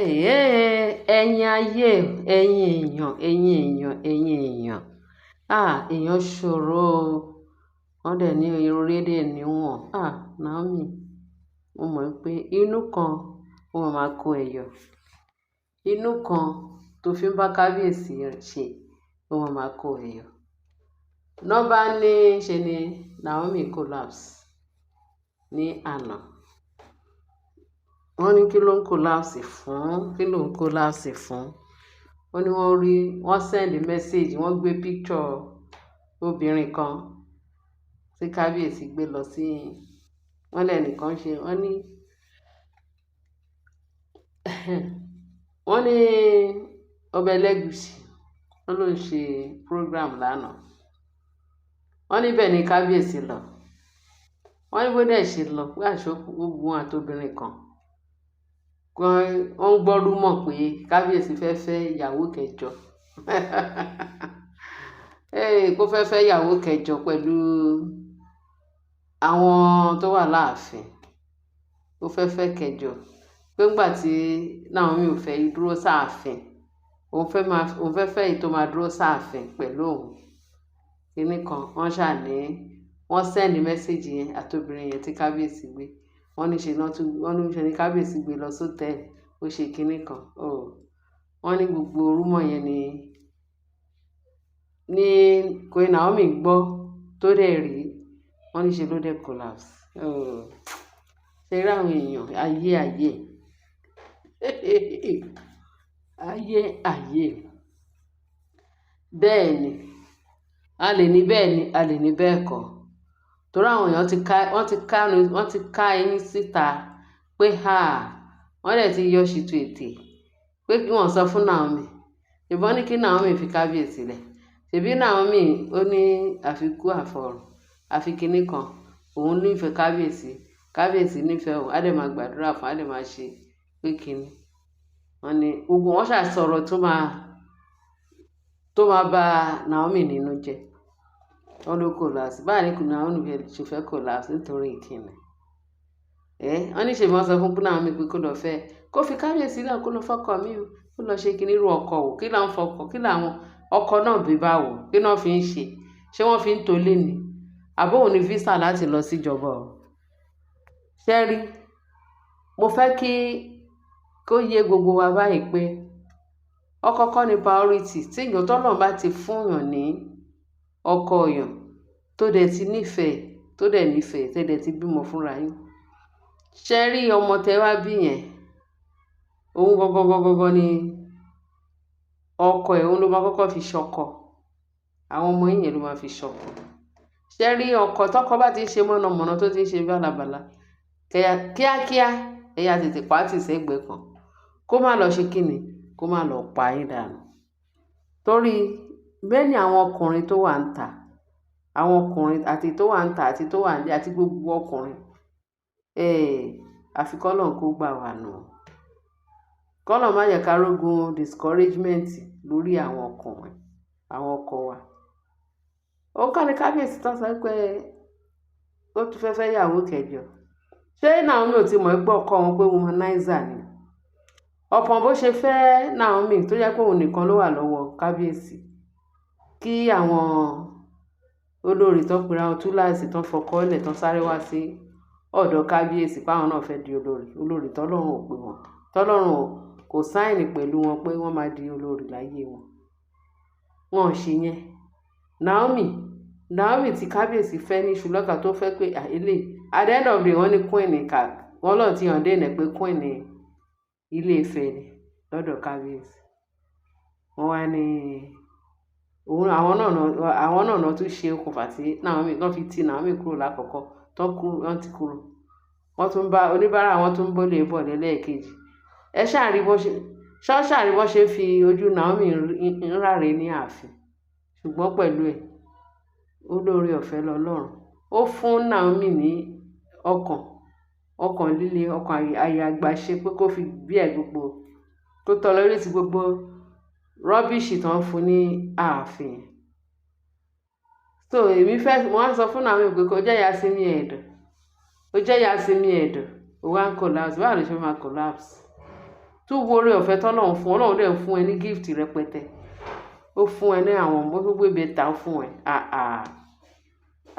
Ẹ̀yin ayé, ẹ̀yin èèyàn. Èèyàn ṣòro o. Wọ́n dẹ̀ ní orílẹ̀-èdè níwọ̀n. Naomi, mo mọ̀ pé inú kan ó máa kó ẹyọ. Inú kan tó fi ń bá kábíyèsí ṣe ó máa kó ẹyọ. Nọ́bà ní ṣe ni Naomi collapse ní àná. Wọ́n ní kí ló ń collapse fún? Wọ́n ní wọ́n send message, wọ́n gbé picture obìnrin kan tí kábíyèsí gbé lọ sí, wọ́n lẹ́nìkan ṣe, wọ́n ní Ọba Ẹlẹ́gùṣì, wọ́n ló ń ṣe program lánàá. Wọ́n níbẹ̀ ni kábíyèsí lọ. Wọ́n ní bó dẹ̀ ṣe lọ pé gbogbo àtobìnrin kan. Wọ́n ń gbọ́ rúmọ̀ pé kábíyèsí fẹ́ fẹ́ ìyàwó kẹjọ. Kó fẹ́ fẹ́ ìyàwó kẹjọ pẹ̀lú àwọn tó wà láàfin. Ó fẹ́ fẹ́ kẹjọ. Pé ńgbà tí Naomi ò fẹ́ dúró sáàfin, òun fẹ́ fẹ́ èyí tó máa dúró sáàfin pẹ̀lú òun. Kíní kan, wọ́n send message yẹn àtobìnrin yẹn tí kábíyèsí gbé. Wọ́n ní ṣe ní kábíyèsí gbé lọ sótẹ́ẹ̀lì, ó ṣe kíní kan. Wọ́n ní gbogbo rúmọ̀ yẹn ní Queen Naomi gbọ́ tó dẹ̀ rí. Wọ́n ní ṣe ló dẹ̀ collapse. Ṣé rí àwọn èèyàn ayé. Bẹ́ẹ̀ ni, a lè ní bẹ́ẹ̀ ni, a lè ní bẹ́ẹ̀ kọ́. Torí àwọn èèyàn wọ́n ti ká ẹyin síta pé wọ́n dẹ̀ ti yọ ṣìtú ètè pé kí wọ́n sọ fún Naomi. Ìbọn ní kí Naomi fi kábíyèsí lẹ̀. Ṣèbí Naomi ó ní àfikú àfọ̀rọ̀, àfikíní kan. Òun nífẹ̀ẹ́ kábíyèsí nífẹ̀ẹ́ òun. Á dẹ̀ máa gbàdúrà fún, á dẹ̀ máa ṣe pé kíní. Wọ́n ní gbogbo wọn ṣàṣọ̀rọ̀ tó máa bà Naomi nínú jẹ́. Wọ́n ló collapse. Báyìí ni Naomi ṣe fẹ́ collapse nítorí ìkíni. Wọ́n ní ṣe wọ́n sọ fún Naomi pé kó lọ fẹ́, kó fi kábíyèsí náà kó lọ fọ́kọ mi o, kó lọ ṣe kíní irú ọkọ wò. Kí làwọn fọkọ, kí làwọn ọkọ náà bí bá wò, kí náà fi ń ṣe? Ṣé wọ́n fi ń tolé ni? Àbó òun ní visa láti lọ síjọba o. Ṣẹ́rí, mo fẹ́ kó yé gbogbo wa báyìí pé ọkọ kọ́ ni priority. Tí èèyàn tọ́lọ́run bá ti fún yàn ní ọkọ yàn tó dẹ̀ ti nífẹ̀ẹ́, tẹ́ dẹ̀ ti bímọ fúnra yín. Ṣẹ́rí ọmọ tẹ́ wá bí yẹn, òun gangan ni ọkọ ẹ̀, òun ló máa kọ́kọ́ fi ṣọkọ. Àwọn ọmọ yẹn ló máa fi ṣọkọ. Ṣẹ́rí ọkọ tọ́kọ bá ti ń ṣe mọ̀nàmọ́ná tó ti ń ṣe bálabàla, kíákíá ẹ̀yà tètè pàtì sẹ́gbẹ̀ẹ́ kan. Kó má lọ ṣe kíni, kó má lọ pa yín dànù. Torí bẹ́ẹ̀ ni àwọn ọkùnrin tó wà ń tà, àwọn ọkùnrin àti tó wà ń tà àti tó wà ń lé àti gbogbo ọkùnrin, àfi k'Ọlọ́run kó gbà wá nù. K'Ọlọ́run má jẹ́ ká rógun discouragement lórí àwọn ọkùnrin, àwọn ọkọ wa. Ó kọ́ ni kábíyèsí tó sọ pé ó tún fẹ́ ìyàwó kẹjọ. Ṣé Naomi ò ti mọ̀ pé ọkọ wọn pé womanizer ni? Ọ̀pọ̀ bó ṣe fẹ́ Naomi tó jẹ́ pé òun nìkan ló wà lọ́wọ́ kábíyèsí, kí àwọn olórí tó pera wọn túláàsì tán fọkọ́lẹ̀ tán sáré wá sí ọ̀dọ̀ kábíyèsí páwọn náà fẹ́ di olórí tọ́lọ́run ò pè wọ́n, tọ́lọ́run kò sáìnì pẹ̀lú wọn pé wọ́n máa di olórí láyé wọn. Wọn ò ṣe yẹn. Naomi tí kábíyèsí fẹ́ ní ṣùlọ́kà tó fẹ́ pé at the end of the day wọ́n ní queen ní wọ́n lọ́ọ̀ tí hàn dènà pé queen ní Ilé Ifẹ̀ ni lọ́dọ̀ kábíyèsí. Wọ́n wá ní àwọn náà tún ṣe okùnfà tí Naomi wọ́n fi ti Naomi kúrò lákọ̀ọ́kọ́ wọ́n ti kúrò. Wọ́n tún bá oníbàárà wọn tún bólè bọ̀ lẹ́lẹ́ẹ̀kejì. Ṣáàrí bọ́ ṣe fi ojú Naomi ń ráre ní ààfin. Ṣùgbọ́n pẹ̀lú ẹ̀, olórí ọ̀fẹ́ lọ́lọ́run. Ó fún Naomi ní ọkàn líle, ọkàn àyàgbàṣe pé kó fi bí ẹ̀ gbogbo tó tolerate gbogbo rọ́bìṣì tán fún ní ààfin. So wọ́n á sọ fún Naomi pé kó jẹ́ Yasimi ẹ̀dọ̀, ó wá ń collapse. Báwo ló ṣe máa collapse? tún wo oore ọ̀fẹ́ tọ́lọ́run fún Ọlọ́run dẹ̀ fún ẹ ní gift rẹpẹtẹ ó fún ẹ ní àwọn ọmọ tó gbé bẹ́tà fún ẹ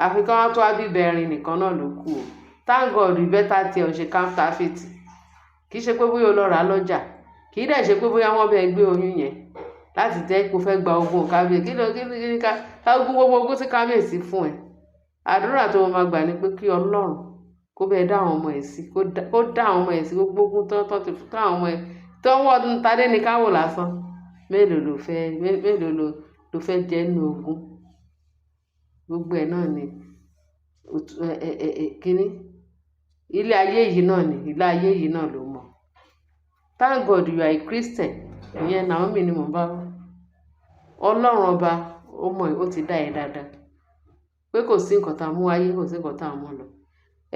àfi kí wọ́n tó abíbẹ̀rin nìkan náà ló kù o thank God bẹ́tà tí ẹ ò ṣe counterfeit kì í ṣe pé bóyá o lọ rà á lọ́jà kì í dẹ̀ ṣe pé bóyá wọ́n bẹ gbé oyún yẹn láti jẹ́ pé o fẹ́ gba ogún kábíyèsí kí ká ogún gbogbo ogún tí kábíyèsí fún ẹ àdúrà tó máa gbà ní pé kí Ọlọ́run kó bẹ́ẹ̀ dá àwọn ọmọ ẹ̀ sí kó dá àwọn ọmọ ẹ̀ sí gbogbo ogún tó ti fún àwọn ọmọ ẹ̀ tó wọ́n tadé ní káwò lásán mélòó ló fẹ́ jẹ́ nínú ogún gbogbo ẹ̀ náà ni kíní ilé ayé yìí náà ló mọ̀ thank God you are a Christian ìyẹn Naomi ni mo bá Ọlọ́run ọba ó mọ̀ ó ti dá ẹ dáadáa pé kò sí nǹkan tá a mú wáyé kò sí nǹkan tá a mú lọ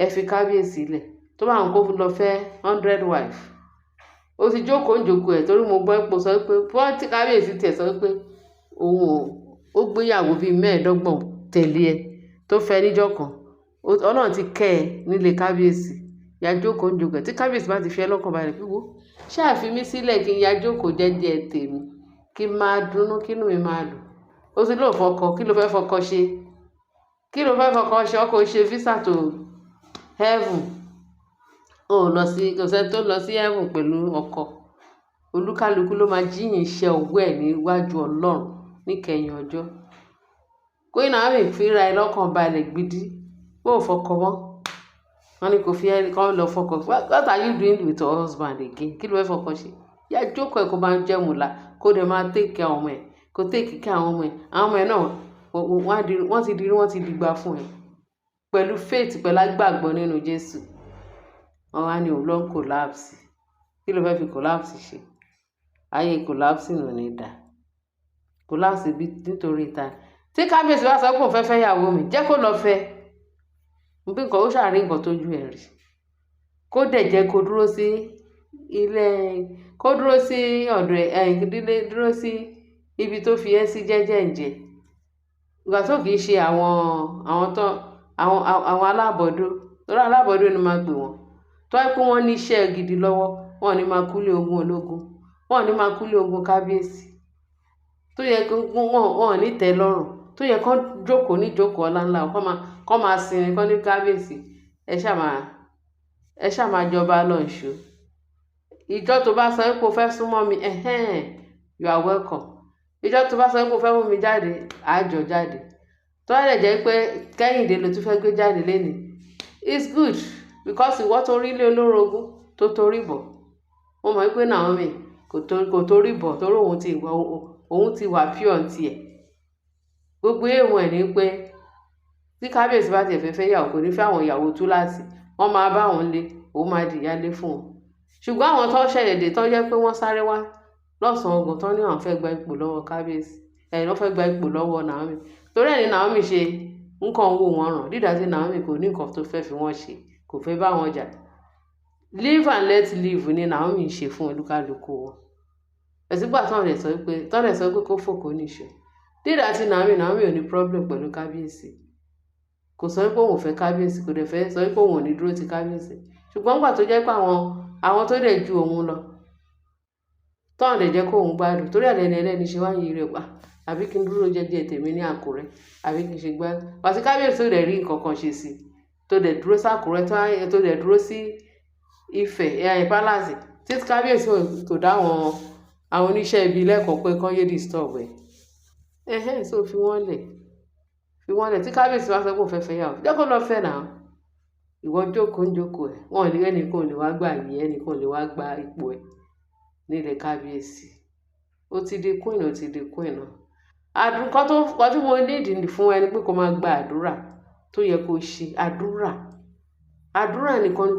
ẹ fi kábíyèsí lẹ̀ tó bá ń kó lọ fẹ́ 100 wife ó ti jókòó ẹ̀ torí mo gbọ́ ipò sọ pé wọ́n ti kábíyèsí tiẹ̀ sọ pé òun ó gbéyàwó bíi 25 tẹ̀lé ẹ tó fẹ́ níjọ́ kan Ọlọ́run ti kẹ́ ẹ nílé kábíyèsí ya jókòó ẹ̀ tí kábíyèsí bá ti fi ẹ́ lọ́kàn balẹ̀ pé wo ṣáà fi mí sílẹ̀ kí n ya jókòó jẹ́jẹ́ tèmi kí n máa dunnú kínú mi máa dùn ó sì lóò fọkọ kí ló fẹ́ fọkọ ṣe ọkọ ṣe visa to heaven kò sẹ́ni tó lọ sí heaven pẹ̀lú ọkọ olúkálukú ló máa jíyìn iṣẹ́ ọwọ́ ẹ̀ níwájú Ọlọ́run níkẹyìn ọjọ́ Queen Naomi fira ẹ lọ́kàn balẹ̀ gidi bó fọkọ mọ́ wọn ni kò fi ẹni kan lọ fọkọ what are you doing with your husband again kí ló fẹ́ fọkọ ṣe yá jókòó ẹ̀ kó máa ń jẹ́ mùlá kó dẹ̀ máa tèkì àwọn ọmọ ẹ̀ kó tèkì kí àwọn ọmọ ẹ̀ náà wọ́n ti dìgbà fún ẹ pẹ̀lú faith pẹ̀lú agbàgbọ́ nínú Jésù wọn wá ní òun ló ń collapse kí ló fẹ́ fi collapse ṣe ayé collapse nù ní dà collapse bí nítorí ta tí kábíyèsí wá sọ pé òun fẹ́ fẹ́ yàwó mi jẹ́ kó lọ fẹ́ bí nǹkan ó ṣàrí nǹkan tójú ẹ̀ rí kó dẹ̀ jẹ́ kó dúró sí ọ̀dọ̀ ẹ̀ dúró sí ibi tó fi ẹ́ sí jẹ́jẹ́ ǹjẹ́ ìgbà tó kì í ṣe àwọn alábọ̀dó lórí alábọ̀dó ni máa gbé wọn tó wáyé pé wọ́n ní iṣẹ́ gidi lọ́wọ́ wọn ní máa kúlé ogun ológun wọn ní máa kúlé ogun kábíyèsí tó yẹ kó wọn ní tẹ́ lọ́rùn tó yẹ kó jókòó ní jókòó ọlá ńlá kó máa sinmi kó ní kábíyèsí ẹ ṣáà máa jọba lọ́nṣọ́ ìjọ tó bá sọ pé o fẹ́ súnmọ́ mi you are welcome ìjọ tó bá sọ pé o fẹ́ mú mi jáde àjọ jáde tó wá lè jẹ́ pé Kẹ́hìndé ló tún fẹ́ gbé jáde lénìí it's good because ìwọ tó rí ilé olórogún tó torí bọ̀ mo mọ̀ pé Naomi kò torí bọ̀ torí òun ti wà pure tiẹ̀ gbogbo èèwọ̀n ẹ̀ ní pé tí kábíyèsí bá tiẹ̀ fẹ́ yàwó kò ní fẹ́ àwọn ìyàwó túláàsì wọ́n máa bá wọn lé òun máa dìyálé fún wọn ṣùgbọ́n àwọn tó ṣẹ̀yẹ̀ dé tó jẹ́ pé wọ́n sáré wá lọ́sàn-án ogun tó ní àwọn fẹ́ gba ipò lọ́wọ́ kábíyèsí lọ́ fẹ́ gba ipò lọ́wọ́ Naomi torí ẹ̀ ní Naomi ṣe nǹkan wò wọ́n ràn dídá sí Naomi kò ní nǹkan tó fẹ́ fi wọ́n ṣe kò fẹ́ bá wọn jà live and let live ni Naomi ń ṣe fún olúkálùkù wọn ẹ̀sìgbà tọ́lẹ̀ sọ pé kó fòkó níṣó dídá sí Naomi ò ní problem pẹ̀lú kábíyèsí kò sọ pé òun fẹ́ kábíyèsí kò dẹ̀ fẹ́ sọ pé òun ò ní dúró ti kábíyèsí ṣùgbọ́n nígbà tó jẹ́ pé àwọn tó dẹ̀ ju òun lọ tọ́hún lè jẹ́ kó òun gbádùn torí ẹ̀lẹ́ni ẹlẹ́ni ṣe wá yìí rẹ̀ pa àbí kí n dúró jẹ́jẹ́ tèmi ní Àkúrẹ́ àbí kí n ṣe gbá pàṣẹ kábíyèsí rẹ̀ rí nǹkan kan ṣe sí tó dẹ̀ dúró sí Àkúrẹ́ tó dẹ̀ dúró sí Ifẹ̀ palace tí kábíyèsí kò dá àwọn oníṣẹ́ ibi lẹ́kọ̀ọ́ pé kán yé disturb ẹ̀ so fi wọ́n lẹ̀ tí kábíyèsí wá sọ pé òun fẹ́ yàwó jẹ́ kó lọ fẹ́ náà ìwọ jókòó ẹ̀ wọn ò ní ẹnìkan lè wá gbà yí ẹnìkan lè wá gba ipò ẹ̀ nílẹ̀ kábíyèsí ó ti di queen náà àdúkọ́ tí mo nídìí fún ẹni pé kó máa gba àdúrà tó yẹ kó ṣe àdúrà nìkan ni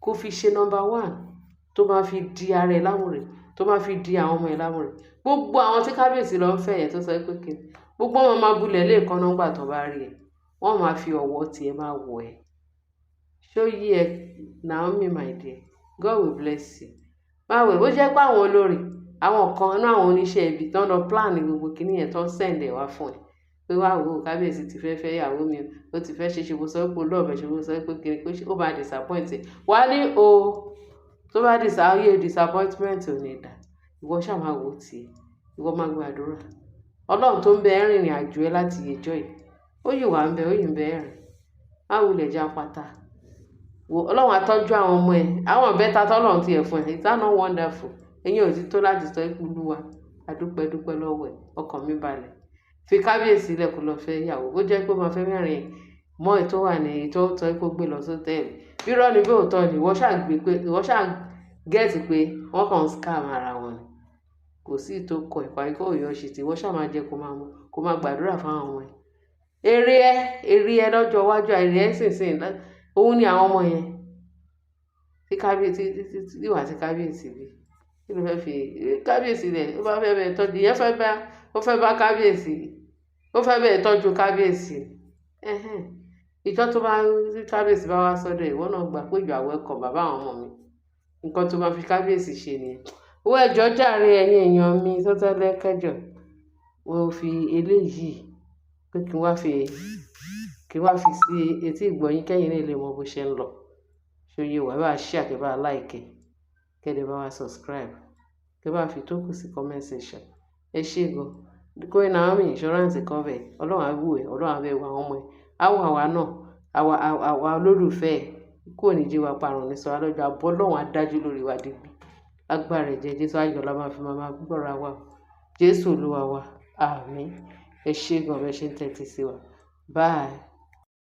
kó fi ṣe number 1 tó máa fi di ara ẹ̀ lámùrè tó máa fi di àwọn ọmọ ẹ̀ lámùrè gbogbo àwọn tí kábíyèsí lọ ń fẹ́ yẹn tó sọ pé kí gbogbo wọn máa bulẹ̀ lẹ́ẹ̀kan náà gbà tó bá rí ẹ̀ wọ́n máa fi ọ̀wọ́ tiẹ̀ máa wọ̀ ẹ́ ṣó yí ẹ Naomi my dear God will bless you báwo bó jẹ́ pé àwọn olórí àwọn kan náà àwọn oníṣẹ́ ibi tán lọ plan gbogbo kìíní yẹn tán send ẹ̀ wá fún ẹ pé wá wò kábíyèsí ti fẹ́ yàwó mi ó ti fẹ́ ṣe ṣòwò sọ pé olóòfẹ́ ṣòwò sọ pé kiri ó máa disappoint wá ní o tó bá ayé disappointment ò ní dà ìwọ ṣáà máa wò tí ìwọ máa gbàdúrà ọlọ́run tó ń bẹ rìnrìn àjò ẹ láti ìjọ yìí ó yìí wà ń bẹ ó yìí ń bẹ rìn má wulẹ̀ já pátá ọlọ́run àtọ́jú àwọn ọmọ ẹ àwọn ìbẹ́ta tọ́lọ́run ti ẹ̀ fún ẹ is that not wonderful ẹ̀yin ò ti tó láti sọ ikú lúwa adúpẹ́ lọ́wọ́ ẹ ọkàn mi balẹ̀ fi kábíyèsí ilẹ̀ kó lọ fẹ́ ìyàwó ó jẹ́ pé ó máa fẹ́ mẹ́rin mọ́ ètò wà ní ètò tó ẹ kó gbé lọ sótẹ́ẹ̀lì bí rọ́ ni bí òótọ́ ni ìwọ ṣáà gẹ́ẹ̀tì pé wọ́n kàn ń scam ara wọn ni kò sí ìtò kọ ìparí kó òyìn ọ̀ṣì tí ìwọ ṣáà máa jẹ kó máa gbàdúrà fáwọn ọmọ ẹ èrè ẹ lọ́jọ́ iwájú èrè ẹ sìnsìn òun ni àwọn ọmọ yẹn tí kábíyèsí ìwà tí kábíyèsí bí kí ló fẹ́ fi kábíyèsí rẹ̀ ó bá fẹ́ bẹ́ẹ̀ tọ́jú ìyẹn ó fẹ́ bá kábíyèsí ó fẹ́ bẹ́ẹ̀ tọ́jú kábíyèsí ìjọ tó bá kábíyèsí bá wá sọ́dọ̀ ìwọ náà gbà pé ìjọ àwọ̀ ẹ̀kọ́ bàbá àwọn ọmọ mi nǹkan tó máa fi kábíyèsí ṣe nìyẹn owó ẹjọ́ jàre ẹ̀yin èèyàn mi sọ́tẹ́lẹ̀ kẹjọ wọ́n fi eléyìí pé kí wá fi sí etí ìgbọ̀nyín kẹ́yìn náà lè mọ bó ṣe ń lọ ṣòye wà bá share kẹ́ bá like kẹ́dẹ̀ bá wa subscribe kẹ́ bá fi tó kù sí comment section ẹ ṣé gan Queen Naomi insurance cover ọlọ́run á wù ẹ́ ọlọ́run á bẹ̀ wọ àwọn ọmọ ẹ̀ àwọn àwa náà àwa olólùfẹ́ ẹ̀ kú òní jí wa parun ní sọ alọ́jọ́ àbọ̀ ọlọ́run á dájú lórí wa débi agbára ẹ̀jẹ̀ Jésù ayọ̀lá máa fi máa gbọ́ra wa Jésù Olúwa wa àmín ẹ ṣé gan bẹ́ẹ̀ ṣe ń tẹ́tí sí wa bye.